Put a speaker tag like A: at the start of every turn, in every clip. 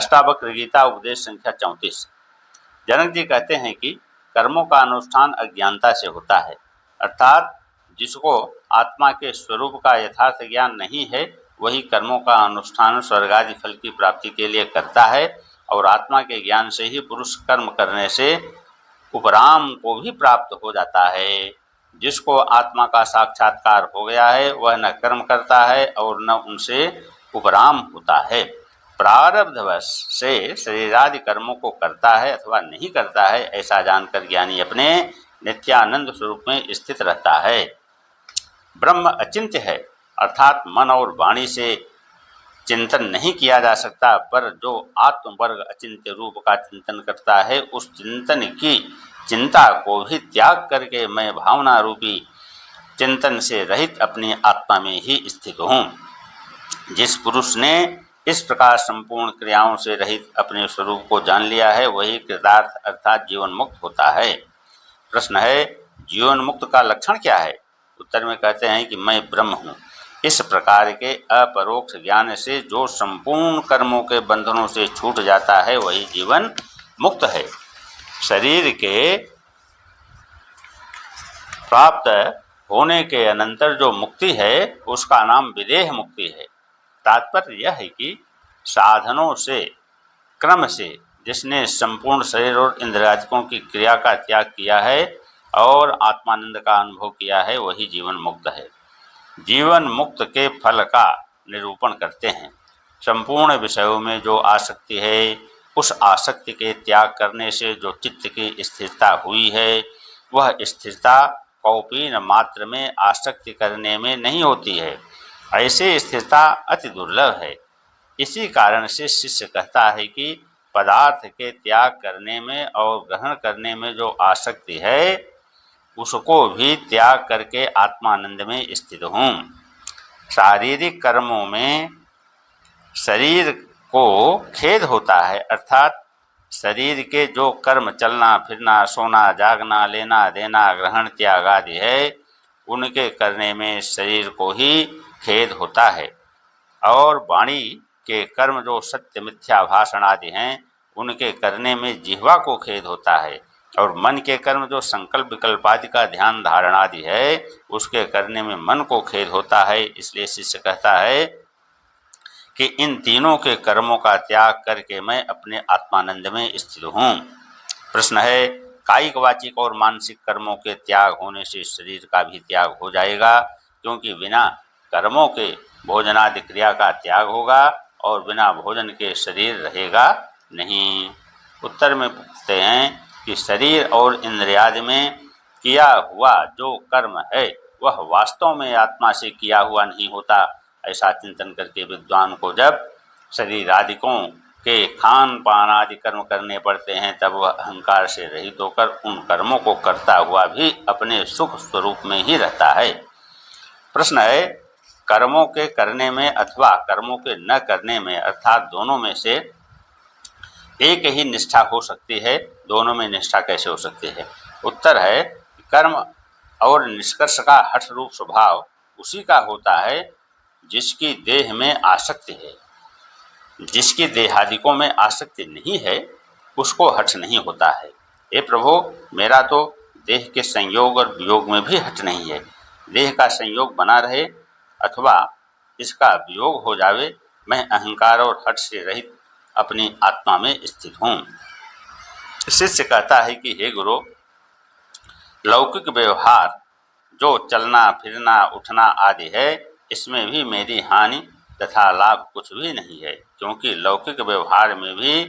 A: अष्टावक्र गीता उपदेश संख्या 34। जनक जी कहते हैं कि कर्मों का अनुष्ठान अज्ञानता से होता है, अर्थात जिसको आत्मा के स्वरूप का यथार्थ ज्ञान नहीं है वही कर्मों का अनुष्ठान स्वर्ग आदि फल की प्राप्ति के लिए करता है, और आत्मा के ज्ञान से ही पुरुष कर्म करने से उपराम को भी प्राप्त हो जाता है। जिसको आत्मा का साक्षात्कार हो गया है वह न कर्म करता है और न उनसे उपराम होता है। प्रारब्धवश से शरीरादि कर्मों को करता है अथवा नहीं करता है, ऐसा जानकर ज्ञानी अपने नित्यानंद स्वरूप में स्थित रहता है। ब्रह्म अचिंत्य है, अर्थात मन और वाणी से चिंतन नहीं किया जा सकता, पर जो आत्मवर्ग अचिंत्य रूप का चिंतन करता है उस चिंतन की चिंता को भी त्याग करके मैं भावना रूपी चिंतन से रहित अपनी आत्मा में ही स्थित हूँ। जिस पुरुष ने इस प्रकार संपूर्ण क्रियाओं से रहित अपने स्वरूप को जान लिया है वही कृतार्थ अर्थात जीवन मुक्त होता है। प्रश्न है, जीवन मुक्त का लक्षण क्या है? उत्तर में कहते हैं कि मैं ब्रह्म हूँ। इस प्रकार के अपरोक्ष ज्ञान से जो संपूर्ण कर्मों के बंधनों से छूट जाता है वही जीवन मुक्त है। शरीर के प्राप्त होने के अनंतर जो मुक्ति है उसका नाम विदेह मुक्ति है। तात्पर्य यह है कि साधनों से क्रम से जिसने संपूर्ण शरीर और इंद्रियादिकों की क्रिया का त्याग किया है और आत्मानंद का अनुभव किया है वही जीवन मुक्त है। जीवन मुक्त के फल का निरूपण करते हैं। संपूर्ण विषयों में जो आसक्ति है उस आसक्ति के त्याग करने से जो चित्त की स्थिरता हुई है वह स्थिरता कौपीन मात्र में आसक्ति करने में नहीं होती है। ऐसे स्थिरता अति दुर्लभ है। इसी कारण से शिष्य कहता है कि पदार्थ के त्याग करने में और ग्रहण करने में जो आसक्ति है उसको भी त्याग करके आत्मानंद में स्थित हूँ। शारीरिक कर्मों में शरीर को खेद होता है, अर्थात शरीर के जो कर्म चलना फिरना सोना जागना लेना देना ग्रहण त्याग आदि है उनके करने में शरीर को ही खेद होता है, और वाणी के कर्म जो सत्य मिथ्या भाषण आदि हैं उनके करने में जिह्वा को खेद होता है, और मन के कर्म जो संकल्प विकल्प आदि का ध्यान धारण आदि है उसके करने में मन को खेद होता है। इसलिए शिष्य कहता है कि इन तीनों के कर्मों का त्याग करके मैं अपने आत्मानंद में स्थित हूँ। प्रश्न है, कायिक वाचिक और मानसिक कर्मों के त्याग होने से शरीर का भी त्याग हो जाएगा, क्योंकि बिना कर्मों के भोजनादि क्रिया का त्याग होगा और बिना भोजन के शरीर रहेगा नहीं। उत्तर में पूछते हैं कि शरीर और इंद्रियादि में किया हुआ जो कर्म है वह वास्तव में आत्मा से किया हुआ नहीं होता। ऐसा चिंतन करके विद्वान को जब शरीरादिकों के खान पान आदि कर्म करने पड़ते हैं तब वह अहंकार से रहित होकर उन कर्मों को करता हुआ भी अपने सुख स्वरूप में ही रहता है। प्रश्न है, कर्मों के करने में अथवा कर्मों के न करने में अर्थात दोनों में से एक ही निष्ठा हो सकती है, दोनों में निष्ठा कैसे हो सकती है? उत्तर है, कर्म और निष्कर्ष का हठ रूप स्वभाव उसी का होता है जिसकी देह में आसक्ति है। जिसकी देहादिकों में आसक्ति नहीं है उसको हठ नहीं होता है। हे प्रभु, मेरा तो देह के संयोग और वियोग में भी हठ नहीं है। देह का संयोग बना रहे अथवा इसका वियोग हो जावे, मैं अहंकार और हठ से रहित अपनी आत्मा में स्थित हूँ। शिष्य कहता है कि हे गुरु, लौकिक व्यवहार जो चलना फिरना उठना आदि है इसमें भी मेरी हानि तथा लाभ कुछ भी नहीं है, क्योंकि लौकिक व्यवहार में भी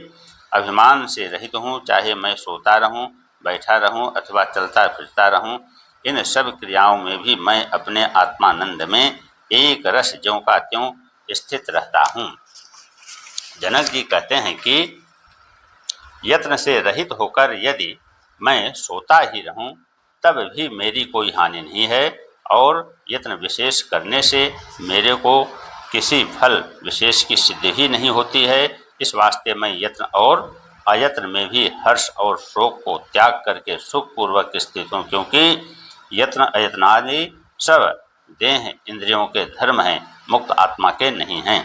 A: अभिमान से रहित हूँ। चाहे मैं सोता रहूँ, बैठा रहूँ अथवा चलता फिरता रहूँ, इन सब क्रियाओं में भी मैं अपने आत्मानंद में एक रस ज्यों का त्यों स्थित रहता हूँ। जनक जी कहते हैं कि यत्न से रहित होकर यदि मैं सोता ही रहूं तब भी मेरी कोई हानि नहीं है, और यत्न विशेष करने से मेरे को किसी फल विशेष की सिद्धि ही नहीं होती है। इस वास्ते मैं यत्न और अयत्न में भी हर्ष और शोक को त्याग करके सुखपूर्वक स्थित हूँ, क्योंकि यत्न अयत्नादि सब देह इंद्रियों के धर्म हैं, मुक्त आत्मा के नहीं हैं।